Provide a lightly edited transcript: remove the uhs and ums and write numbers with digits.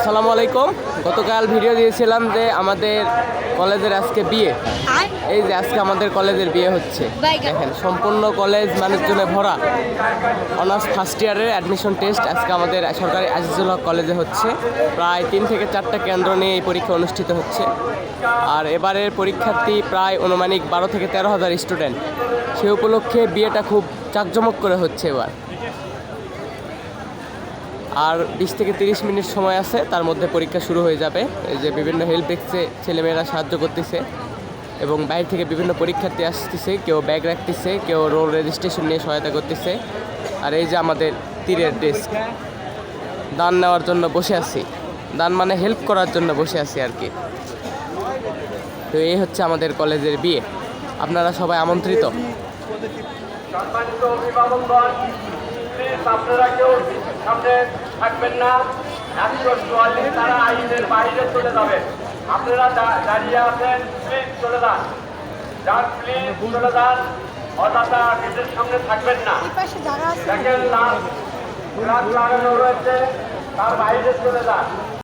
আসসালামু আলাইকুম। গতকাল ভিডিও দিয়েছিলাম যে আমাদের কলেজের আজকে বিয়ে। এই যে আজকে আমাদের কলেজের বিয়ে হচ্ছে, দেখেন সম্পূর্ণ কলেজ মানুষজনে ভরা। অনার্স ফার্স্ট ইয়ারের অ্যাডমিশন টেস্ট আজকে আমাদের সরকারি আজিজুল হক কলেজে হচ্ছে। প্রায় 3 থেকে 4টা কেন্দ্র নিয়ে এই পরীক্ষা অনুষ্ঠিত হচ্ছে। আর এবারের পরীক্ষার্থী প্রায় অনুমানিক 12 থেকে 13,000 স্টুডেন্ট। সে উপলক্ষে বিয়েটা খুব জাঁকজমক করে হচ্ছে এবার। আর 20 থেকে 30 মিনিট সময় আছে, তার মধ্যে পরীক্ষা শুরু হয়ে যাবে। এই যে বিভিন্ন হেল্প ডেস্কে ছেলেমেয়েরা সাহায্য করতেছে এবং বাইরে থেকে বিভিন্ন পরীক্ষার্থী আসতেছে, কেউ ব্যাগ রাখতেছে, কেউ রোল রেজিস্ট্রেশন নিয়ে সহায়তা করতেছে। আর এই যে আমাদের তীরের ডেস্ক, দান নেওয়ার জন্য বসে আছি। দান মানে হেল্প করার জন্য বসে আছি আর কি। তো এই হচ্ছে আমাদের কলেজের বিয়ে, আপনারা সবাই আমন্ত্রিত। সম্মানিত অভিভাবকগণ, আপনারা কেউ সামনে থাকবেন না। 144 তারা আইনের বাইরে চলে যাবে। আপনারা দাঁড়িয়ে আছেন, প্লিজ চলে যান। প্লিজ চলে যান, অযথা গেটের সামনে থাকবেন না। দেখেন লাল লাগানো রয়েছে, তার বাইরে চলে যান।